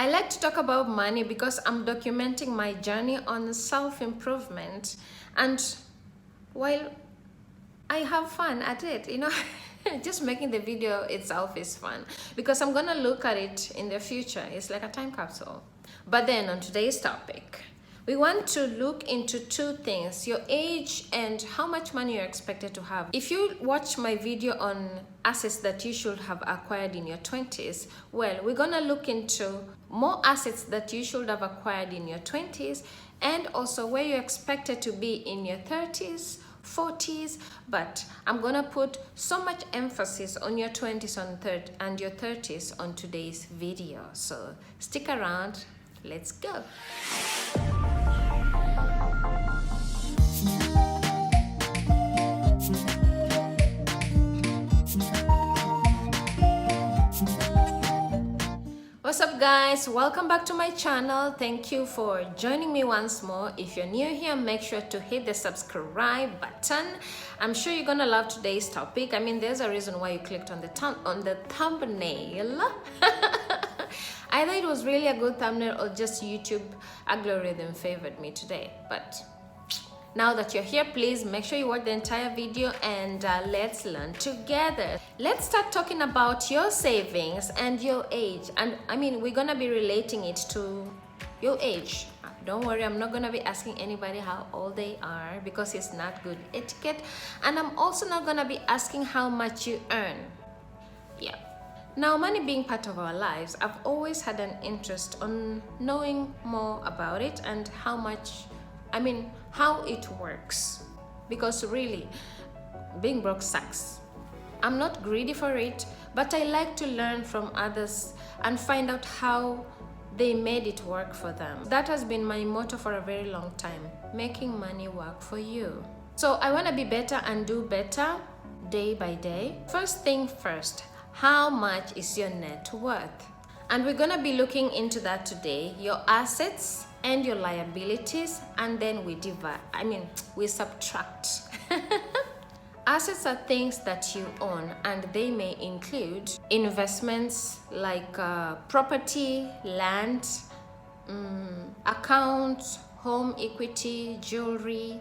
I like to talk about money because I'm documenting my journey on self-improvement, and while I have fun at it, just making the video itself is fun because I'm gonna look at it in the future. It's like a time capsule. But then on today's topic, we want to look into two things: your age and how much money you're expected to have. If you watch my video on assets that you should have acquired in your 20s, well, we're gonna look into more assets that you should have acquired in your 20s, and also where you're expected to be in your 30s, 40s. But I'm gonna put so much emphasis on your 20s and your 30s on today's video. So stick around, let's go. What's up guys, welcome back to my channel. Thank you for joining me once more. If you're new here, make sure to hit the subscribe button. I'm sure you're gonna love today's topic. I mean, there's a reason why you clicked on the thumbnail. Either it was really a good thumbnail or just YouTube algorithm favored me today. But now that you're here, please make sure you watch the entire video and let's learn together. Let's start talking about your savings and your age. And I mean, we're gonna be relating it to your age. Don't worry, I'm not gonna be asking anybody how old they are because it's not good etiquette. And I'm also not gonna be asking how much you earn. Yeah. Now, money being part of our lives, I've always had an interest on knowing more about it and how it works, because really being broke sucks. I'm not greedy for it, but I like to learn from others and find out how they made it work for them. That has been my motto for a very long time: making money work for you. So I want to be better and do better day by day. First thing first, how much is your net worth? And we're gonna be looking into that today: your assets and your liabilities, and then we subtract. Assets are things that you own, and they may include investments like property, land, accounts, home equity, jewelry,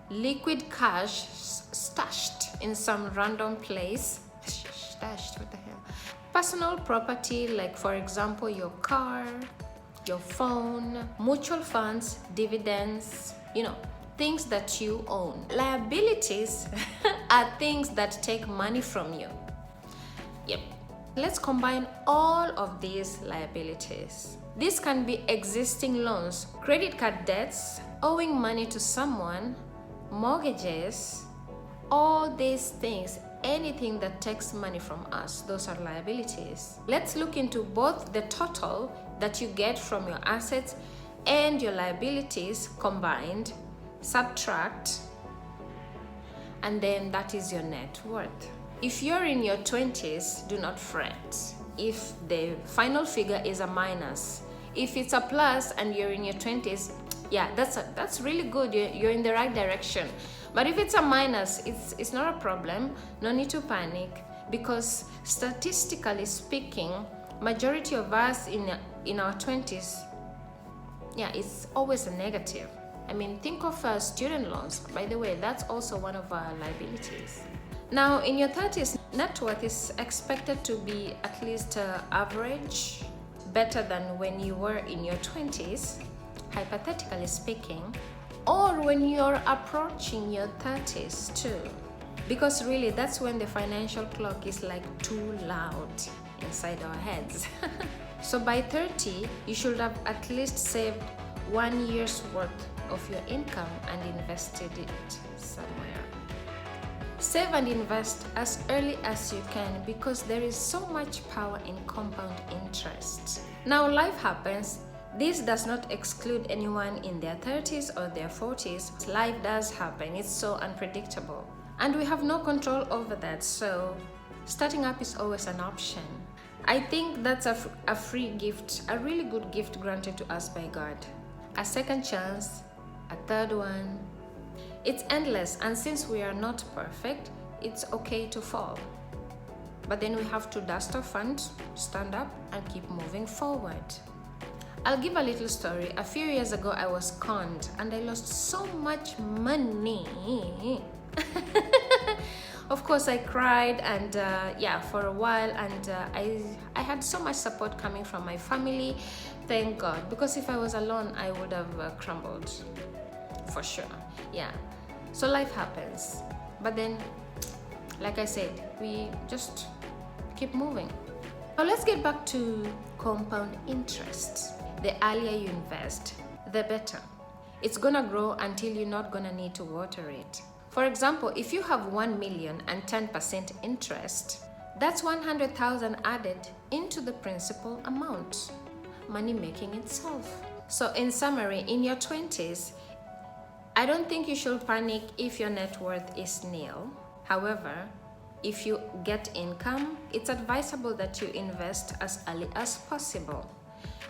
liquid cash stashed in some random place. Stashed, what the hell? Personal property, like for example your car, your phone, mutual funds, dividends, things that you own. Liabilities are things that take money from you. Yep. Let's combine all of these liabilities. This can be existing loans, credit card debts, owing money to someone, mortgages, all these things. Anything that takes money from us, those are liabilities. Let's look into both the total that you get from your assets and your liabilities combined, subtract, and then that is your net worth. If you're in your 20s, do not fret if the final figure is a minus. If it's a plus and you're in your 20s, yeah, that's really good. You're in the right direction. But if it's a minus, it's not a problem. No need to panic, because statistically speaking, majority of us in our 20s, yeah, it's always a negative. I mean, think of student loans. By the way, that's also one of our liabilities. Now, in your 30s, net worth is expected to be at least average, better than when you were in your 20s, hypothetically speaking, or when you're approaching your 30s too, because really that's when the financial clock is like too loud inside our heads. So by 30, you should have at least saved 1 year's worth of your income and invested it somewhere. Save and invest as early as you can, because there is so much power in compound interest. Now, life happens. This does not exclude anyone in their 30s or their 40s. Life does happen. It's so unpredictable, and we have no control over that. So starting up is always an option. I think that's a free gift, a really good gift granted to us by God. A second chance, a third one. It's endless, and since we are not perfect, it's okay to fall. But then we have to dust off and stand up and keep moving forward. I'll give a little story. A few years ago, I was conned and I lost so much money. Of course, I cried and yeah, for a while, and I had so much support coming from my family. Thank God, because if I was alone, I would have crumbled for sure. Yeah, so life happens, but then, like I said, we just keep moving. Now let's get back to compound interest. The earlier you invest, the better. It's gonna grow until you're not gonna need to water it. For example, if you have 1 million and 10% interest, that's 100,000 added into the principal amount. Money making itself. So in summary, in your 20s, I don't think you should panic if your net worth is nil. However, if you get income, it's advisable that you invest as early as possible.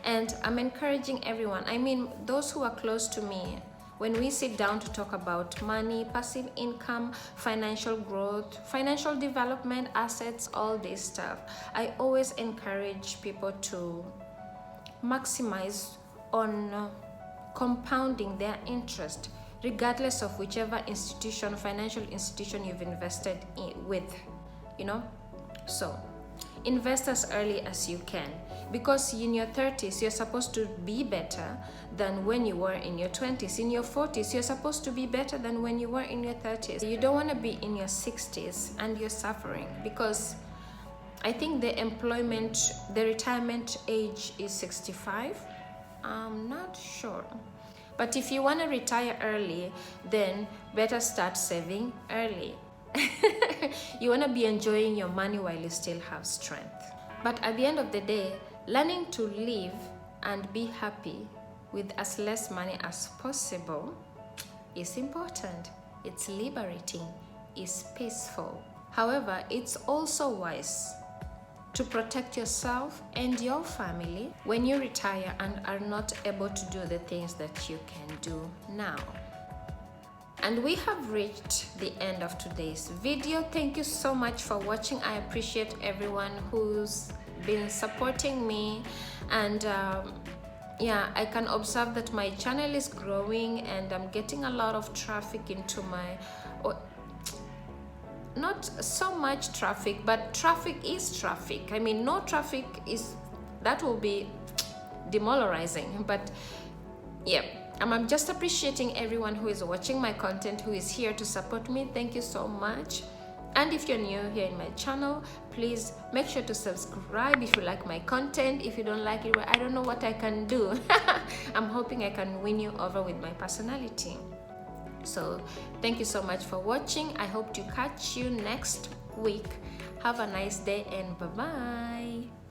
And I'm encouraging everyone, I mean, those who are close to me, when we sit down to talk about money, passive income, financial growth, financial development, assets, all this stuff, I always encourage people to maximize on compounding their interest, regardless of whichever institution, financial institution you've invested with, you know. So invest as early as you can, because in your 30s you're supposed to be better than when you were in your 20s. In your 40s you're supposed to be better than when you were in your 30s. You don't want to be in your 60s and you're suffering, because I think the retirement age is 65. I'm not sure. But if you want to retire early, then better start saving early. You want to be enjoying your money while you still have strength. But at the end of the day, learning to live and be happy with as less money as possible is important. It's liberating, it's peaceful. However, it's also wise to protect yourself and your family when you retire and are not able to do the things that you can do now. And we have reached the end of today's video. Thank you so much for watching. I appreciate everyone who's been supporting me, and yeah, I can observe that my channel is growing and I'm getting a lot of traffic into my not so much traffic, but traffic is traffic. I mean, no traffic is, that will be demoralizing. But yeah, I'm just appreciating everyone who is watching my content, who is here to support me. Thank you so much. And if you're new here in my channel, please make sure to subscribe if you like my content. If you don't like it, I don't know what I can do. I'm hoping I can win you over with my personality. So thank you so much for watching. I hope to catch you next week. Have a nice day and bye-bye.